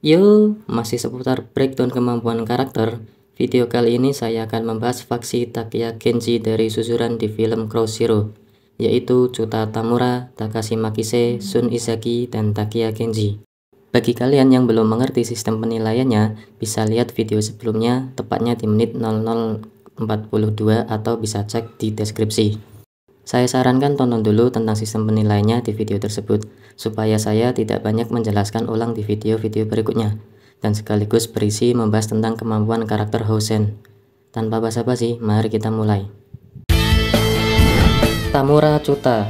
Yo, masih seputar breakdown kemampuan karakter. Video kali ini saya akan membahas faksi Takeya Genji dari susuran di film Cross Zero, yaitu Chuta Tamura, Takashi Makise, Shun Izaki, dan Takeya Genji. Bagi kalian yang belum mengerti sistem penilaiannya, bisa lihat video sebelumnya, tepatnya di menit 0042 atau bisa cek di deskripsi. Saya sarankan tonton dulu tentang sistem penilaiannya di video tersebut, supaya saya tidak banyak menjelaskan ulang di video-video berikutnya, dan sekaligus berisi membahas tentang kemampuan karakter Housen. Tanpa basa-basi, mari kita mulai. Tamura Chuta.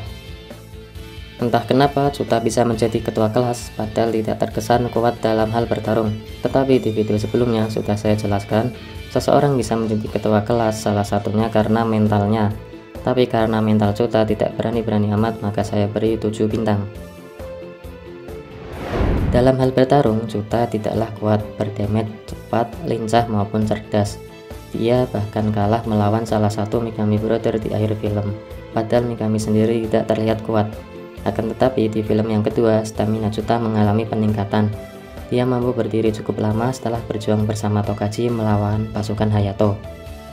Entah kenapa Chuta bisa menjadi ketua kelas, padahal tidak terkesan kuat dalam hal bertarung. Tetapi di video sebelumnya sudah saya jelaskan, seseorang bisa menjadi ketua kelas salah satunya karena mentalnya. Tapi karena mental Chuta tidak berani-berani amat, maka saya beri 7 bintang. Dalam hal bertarung, Chuta tidaklah kuat, berdamage cepat, lincah maupun cerdas. Dia bahkan kalah melawan salah satu Mikami Brother di akhir film, padahal Mikami sendiri tidak terlihat kuat. Akan tetapi di film yang kedua, stamina Chuta mengalami peningkatan. Dia mampu berdiri cukup lama setelah berjuang bersama Tokachi melawan pasukan Hayato.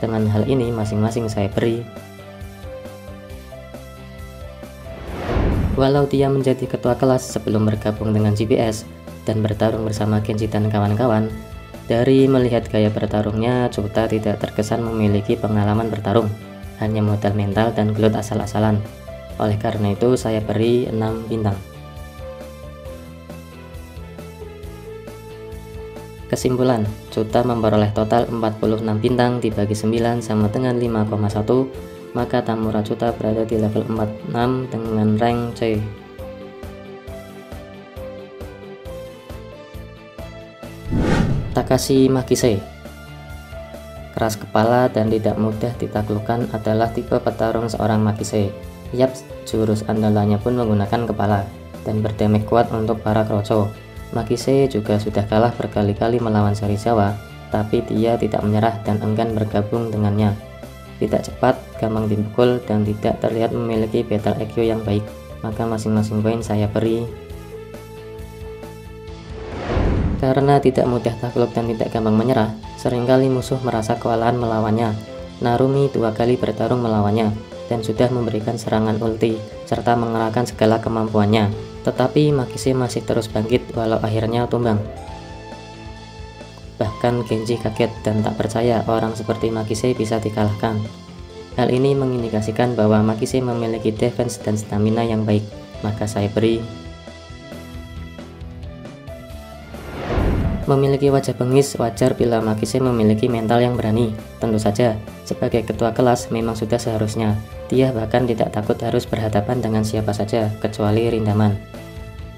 Dengan hal ini masing-masing saya beri. Walau dia menjadi ketua kelas sebelum bergabung dengan GPS dan bertarung bersama Genji dan kawan-kawan, dari melihat gaya bertarungnya, Chuta tidak terkesan memiliki pengalaman bertarung, hanya modal mental dan gelut asal-asalan. Oleh karena itu saya beri 6 bintang. Kesimpulan, Chuta memperoleh total 46 bintang dibagi 9 sama dengan 5,1, maka Tamura Chuta berada di level 46 dengan rank C. Takashi Makise. Keras kepala dan tidak mudah ditaklukkan adalah tipe petarung seorang Makise. Yaps, jurus andalannya pun menggunakan kepala dan berdamage kuat untuk para kroco. Makise juga sudah kalah berkali-kali melawan Serizawa, tapi dia tidak menyerah dan enggan bergabung dengannya. Tidak cepat, gampang dipukul, dan tidak terlihat memiliki battle IQ yang baik, maka masing-masing poin saya beri. Karena tidak mudah takluk dan tidak gampang menyerah, seringkali musuh merasa kewalahan melawannya. Narumi 2 kali bertarung melawannya, dan sudah memberikan serangan ulti, serta mengerahkan segala kemampuannya. Tetapi Makise masih terus bangkit walau akhirnya tumbang. Bahkan Genji kaget dan tak percaya orang seperti Makise bisa dikalahkan. Hal ini mengindikasikan bahwa Makise memiliki defense dan stamina yang baik, maka saya beri. Memiliki wajah bengis, wajar bila Makise memiliki mental yang berani. Tentu saja, sebagai ketua kelas memang sudah seharusnya. Dia bahkan tidak takut harus berhadapan dengan siapa saja, kecuali Rindaman.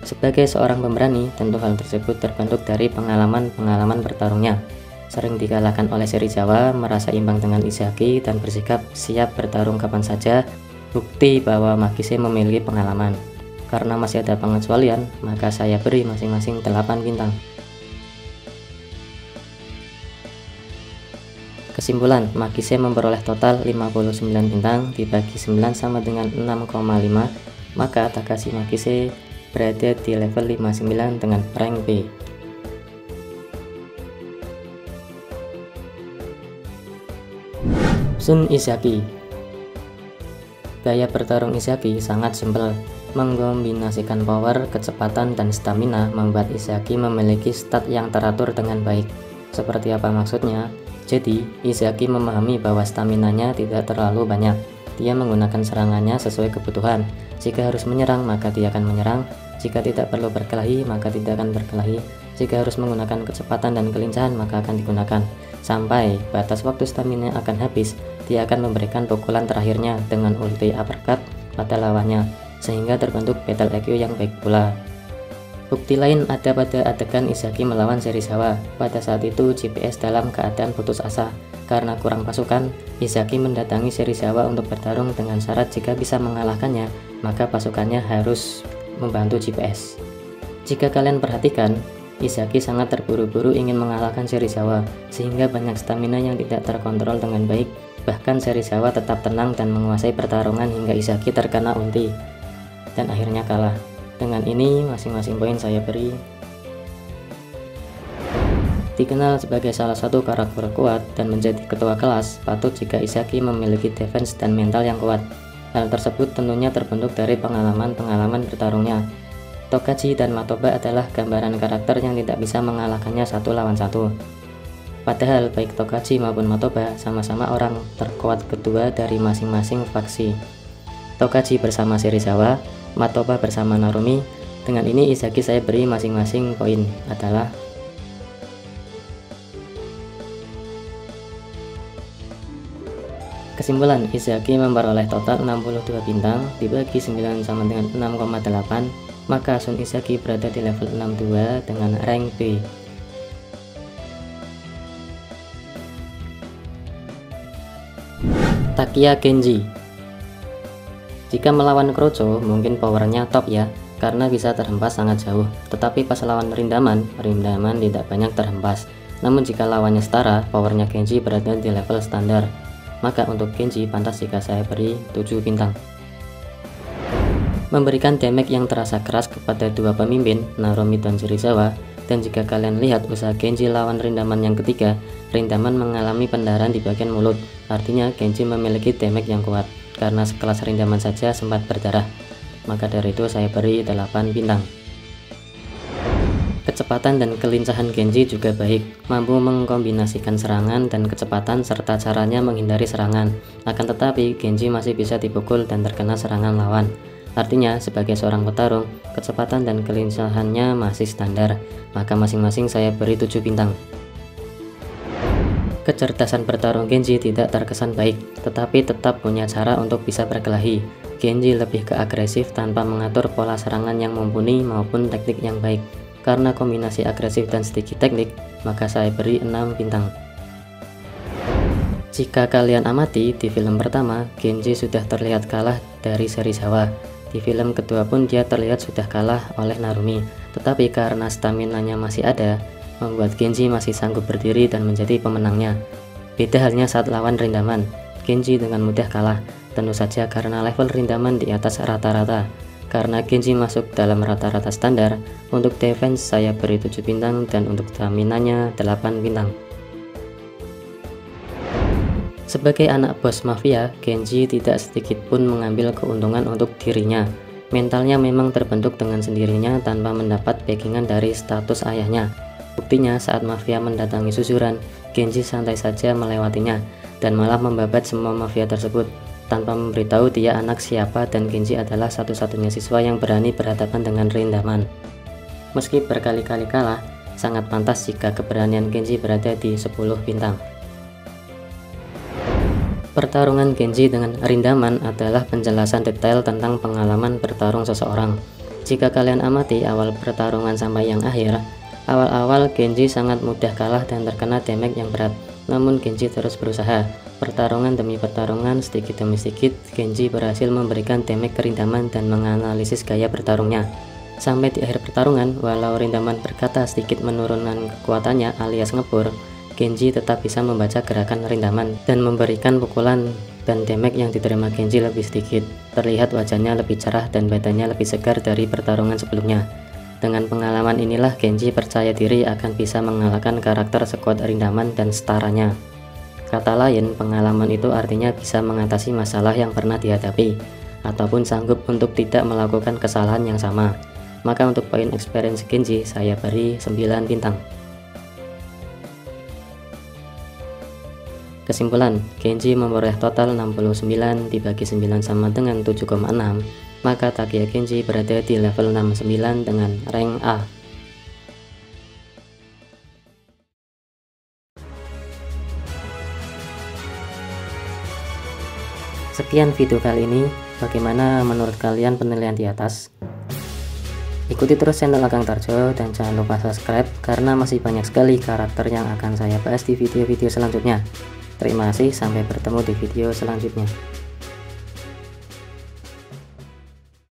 Sebagai seorang pemberani, tentu hal tersebut terbentuk dari pengalaman-pengalaman bertarungnya. Sering dikalahkan oleh Serizawa, merasa imbang dengan Izaki, dan bersikap siap bertarung kapan saja, bukti bahwa Makise memiliki pengalaman. Karena masih ada pengecualian, maka saya beri masing-masing 8 bintang. Kesimpulan, Makise memperoleh total 59 bintang dibagi 9 sama dengan 6,5, maka Takashi Makise berada di level 59 dengan rank B. Shun Izaki. Gaya bertarung Izaki sangat simpel, mengkombinasikan power, kecepatan, dan stamina membuat Izaki memiliki stat yang teratur dengan baik. Seperti apa maksudnya? Jadi, Izaki memahami bahwa staminanya tidak terlalu banyak. Dia menggunakan serangannya sesuai kebutuhan. Jika harus menyerang, maka dia akan menyerang. Jika tidak perlu berkelahi, maka tidak akan berkelahi. Jika harus menggunakan kecepatan dan kelincahan, maka akan digunakan. Sampai batas waktu stamina akan habis, dia akan memberikan pukulan terakhirnya dengan ulti uppercut pada lawannya, sehingga terbentuk battle IQ yang baik pula. Bukti lain ada pada adegan Izaki melawan Serizawa. Pada saat itu GPS dalam keadaan putus asa. Karena kurang pasukan, Izaki mendatangi Serizawa untuk bertarung dengan syarat jika bisa mengalahkannya, maka pasukannya harus membantu GPS. Jika kalian perhatikan, Izaki sangat terburu-buru ingin mengalahkan Serizawa, sehingga banyak stamina yang tidak terkontrol dengan baik. Bahkan Serizawa tetap tenang dan menguasai pertarungan hingga Izaki terkena ulti, dan akhirnya kalah. Dengan ini masing-masing poin saya beri. Dikenal sebagai salah satu karakter kuat dan menjadi ketua kelas, patut jika Izaki memiliki defense dan mental yang kuat. Hal tersebut tentunya terbentuk dari pengalaman-pengalaman bertarungnya. Togachi dan Matoba adalah gambaran karakter yang tidak bisa mengalahkannya satu lawan satu. Padahal baik Togachi maupun Matoba sama-sama orang terkuat kedua dari masing-masing faksi. Togachi bersama Serizawa, Matoba bersama Narumi. Dengan ini Izaki saya beri masing-masing poin adalah kesimpulan, Izaki memperoleh total 62 bintang, dibagi 9 sama dengan 6,8, maka Shun Izaki berada di level 62 dengan rank B. Takia Genji. Jika melawan Kroco, mungkin powernya top ya, karena bisa terhempas sangat jauh. Tetapi pas lawan Rindaman tidak banyak terhempas. Namun jika lawannya setara, powernya Genji berada di level standar. Maka untuk Genji pantas jika saya beri 7 bintang. Memberikan damage yang terasa keras kepada dua pemimpin, Narumi dan Serizawa. Dan jika kalian lihat usaha Genji lawan Rindaman yang ketiga, Rindaman mengalami pendarahan di bagian mulut. Artinya Genji memiliki damage yang kuat, karena sekelas Rindaman saja sempat berdarah. Maka dari itu saya beri 8 bintang. Kecepatan dan kelincahan Genji juga baik, mampu mengkombinasikan serangan dan kecepatan serta caranya menghindari serangan. Akan tetapi Genji masih bisa dipukul dan terkena serangan lawan. Artinya sebagai seorang petarung, kecepatan dan kelincahannya masih standar, maka masing-masing saya beri 7 bintang. Kecerdasan bertarung Genji tidak terkesan baik, tetapi tetap punya cara untuk bisa berkelahi. Genji lebih ke agresif tanpa mengatur pola serangan yang mumpuni maupun teknik yang baik. Karena kombinasi agresif dan sedikit teknik, maka saya beri 6 bintang. Jika kalian amati, di film pertama, Genji sudah terlihat kalah dari Serizawa. Di film kedua pun dia terlihat sudah kalah oleh Narumi. Tetapi karena stamina-nya masih ada, membuat Genji masih sanggup berdiri dan menjadi pemenangnya. Beda halnya saat lawan Rindaman, Genji dengan mudah kalah. Tentu saja karena level Rindaman di atas rata-rata. Karena Genji masuk dalam rata-rata standar, untuk defense saya beri 7 bintang dan untuk stamina-nya 8 bintang. Sebagai anak bos mafia, Genji tidak sedikit pun mengambil keuntungan untuk dirinya. Mentalnya memang terbentuk dengan sendirinya tanpa mendapat backingan dari status ayahnya. Buktinya saat mafia mendatangi Suzuran, Genji santai saja melewatinya dan malah membabat semua mafia tersebut tanpa memberitahu dia anak siapa, dan Genji adalah satu-satunya siswa yang berani berhadapan dengan Rindaman. Meski berkali-kali kalah, sangat pantas jika keberanian Genji berada di 10 bintang. Pertarungan Genji dengan Rindaman adalah penjelasan detail tentang pengalaman bertarung seseorang. Jika kalian amati awal pertarungan sampai yang akhir, awal-awal Genji sangat mudah kalah dan terkena damage yang berat. Namun Genji terus berusaha. Pertarungan demi pertarungan, sedikit demi sedikit, Genji berhasil memberikan damage ke Rindaman dan menganalisis gaya bertarungnya. Sampai di akhir pertarungan, walau Rindaman berkata sedikit menurunkan kekuatannya alias ngebur, Genji tetap bisa membaca gerakan Rindaman dan memberikan pukulan dan damage yang diterima Genji lebih sedikit. Terlihat wajahnya lebih cerah dan badannya lebih segar dari pertarungan sebelumnya. Dengan pengalaman inilah Genji percaya diri akan bisa mengalahkan karakter sekuat Rindaman dan setaranya. Kata lain, pengalaman itu artinya bisa mengatasi masalah yang pernah dihadapi, ataupun sanggup untuk tidak melakukan kesalahan yang sama. Maka untuk poin experience Genji, saya beri 9 bintang. Kesimpulan, Genji memperoleh total 69 dibagi 9 sama dengan 7,6, maka Takia Genji berada di level 69 dengan rank A. Sekian video kali ini, bagaimana menurut kalian penilaian di atas? Ikuti terus channel Akang Tarjo dan jangan lupa subscribe karena masih banyak sekali karakter yang akan saya bahas di video-video selanjutnya. Terima kasih, sampai bertemu di video selanjutnya.